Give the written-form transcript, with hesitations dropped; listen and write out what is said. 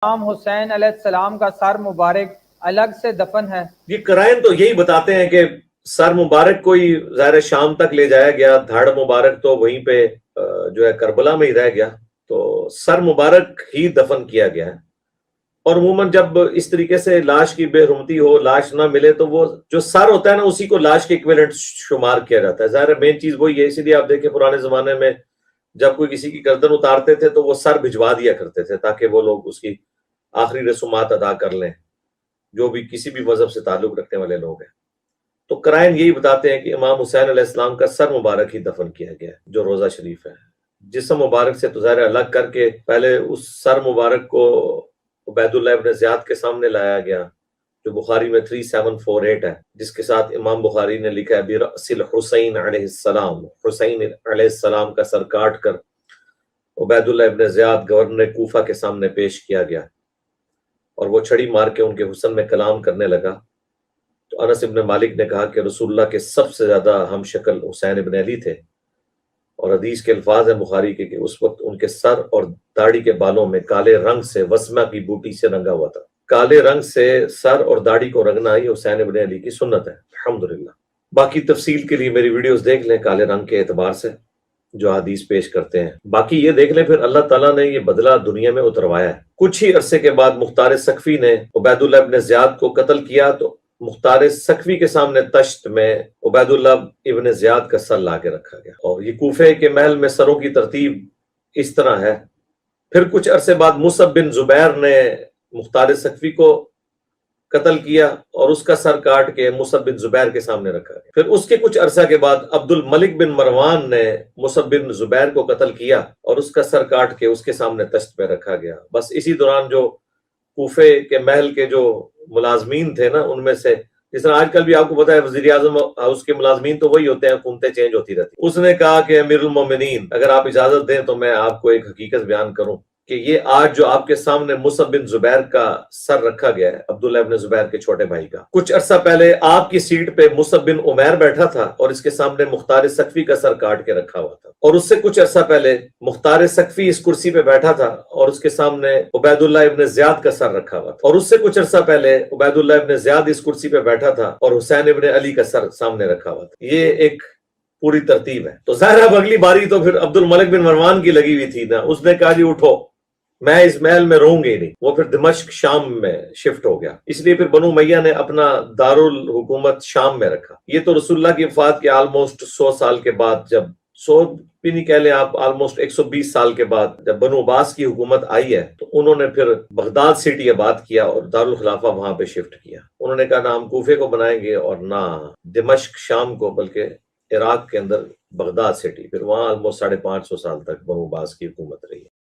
امام حسین علیہ السلام کا سر مبارک الگ سے دفن ہے؟ یہ قرائن تو یہی بتاتے ہیں کہ سر مبارک کو ہی ظاہر شام تک لے جایا گیا، دھڑ مبارک تو وہیں پہ جو ہے کربلا میں ہی رہ گیا، تو سر مبارک ہی دفن کیا گیا ہے۔ اور عموماً جب اس طریقے سے لاش کی بے حرمتی ہو، لاش نہ ملے، تو وہ جو سر ہوتا ہے نا اسی کو لاش کے ایکویلنٹ شمار کیا جاتا ہے۔ ظاہر مین چیز وہی ہے، اسی لیے آپ دیکھیں پرانے زمانے میں جب کوئی کسی کی گردن اتارتے تھے تو وہ سر بھجوا دیا کرتے تھے تاکہ وہ لوگ اس کی آخری رسومات ادا کر لیں، جو بھی کسی بھی مذہب سے تعلق رکھنے والے لوگ ہیں۔ تو قرائن یہی بتاتے ہیں کہ امام حسین علیہ السلام کا سر مبارک ہی دفن کیا گیا ہے، جو روضہ شریف ہے۔ جسم مبارک سے تو ظاہر الگ کر کے پہلے اس سر مبارک کو عبید اللہ ابن زیاد کے سامنے لایا گیا، جو بخاری میں 3748 ہے، جس کے ساتھ امام بخاری نے لکھا ہے برأس الحسین علیہ السلام، حسین علیہ السلام کا سر کاٹ کر عبید اللہ ابن زیاد گورنر کوفہ کے سامنے پیش کیا گیا، اور وہ چھڑی مار کے ان کے حسن میں کلام کرنے لگا۔ تو انس ابن مالک نے کہا کہ رسول اللہ کے سب سے زیادہ ہم شکل حسین ابن علی تھے، اور حدیث کے الفاظ ہیں بخاری کے کہ اس وقت ان کے سر اور داڑھی کے بالوں میں کالے رنگ سے وسمہ کی بوٹی سے رنگا ہوا تھا۔ کالے رنگ سے سر اور داڑھی کو رنگنا ہی حسین ابن علی کی سنت ہے، الحمدللہ۔ باقی تفصیل کے لیے میری ویڈیوز دیکھ لیں کالے رنگ کے اعتبار سے جو حدیث پیش کرتے ہیں۔ باقی یہ دیکھ لیں پھر اللہ تعالیٰ نے یہ بدلہ دنیا میں اتروایا ہے۔ کچھ ہی عرصے کے بعد مختار سقفی نے عبید اللہ ابن زیاد کو قتل کیا، تو مختار سقفی کے سامنے تشت میں عبید اللہ ابن زیاد کا سر لا کے رکھا گیا، اور یہ کوفے کے محل میں سروں کی ترتیب اس طرح ہے۔ پھر کچھ عرصے بعد مصعب بن زبیر نے مختار سقفی کو قتل کیا اور اس کا سر کاٹ کے مصعب بن زبیر کے سامنے رکھا گیا۔ پھر اس کے کچھ عرصہ کے بعد عبد الملک بن مروان نے مصعب بن زبیر کو قتل کیا اور اس کا سر کاٹ کے اس کے سامنے تشت پہ رکھا گیا۔ بس اسی دوران جو کوفے کے محل کے جو ملازمین تھے نا، ان میں سے جس طرح آج کل بھی آپ کو پتا ہے وزیر اعظم ہاؤس کے ملازمین تو وہی ہوتے ہیں، حکومتیں چینج ہوتی رہتی۔ اس نے کہا کہ امیر المومنین اگر آپ اجازت دیں تو میں آپ کو ایک حقیقت بیان کروں کہ یہ آج جو آپ کے سامنے مصعب بن زبیر کا سر رکھا گیا ہے، عبداللہ ابن زبیر کے چھوٹے بھائی کا، کچھ عرصہ پہلے آپ کی سیٹ پہ مصعب بن عمیر بیٹھا تھا اور اس کے سامنے مختار سقفی کا سر کاٹ کے رکھا ہوا تھا، اور اس سے کچھ عرصہ پہلے مختار سقفی اس کرسی پہ بیٹھا تھا اور اس کے سامنے عبید اللہ ابن زیاد کا سر رکھا ہوا تھا، اور اس سے کچھ عرصہ پہلے عبید اللہ ابن زیاد اس کرسی پہ بیٹھا تھا اور حسین ابن علی کا سر سامنے رکھا ہوا تھا۔ یہ ایک پوری ترتیب ہے۔ تو ظاہر اب اگلی باری تو پھر عبد الملک بن مروان کی لگی ہوئی تھی نا، اس نے کہا جی اٹھو، میں اس محل میں رہوں گی نہیں۔ وہ پھر دمشق شام میں شفٹ ہو گیا، اس لیے پھر بنو امیہ نے اپنا دارالحکومت شام میں رکھا۔ یہ تو رسول اللہ کی وفات کے آلموسٹ 100 سال کے بعد، جب 100 بھی نہیں کہہ لیں آپ، آلموسٹ 120 سال کے بعد جب بنو عباس کی حکومت آئی ہے، تو انہوں نے پھر بغداد سٹی آباد کیا اور دارالخلافہ وہاں پہ شفٹ کیا۔ انہوں نے کہا نہ ہم کوفے کو بنائیں گے اور نہ دمشق شام کو، بلکہ عراق کے اندر بغداد سٹی۔ پھر وہاں آلموسٹ 550 سال تک بنو عباس کی حکومت رہی۔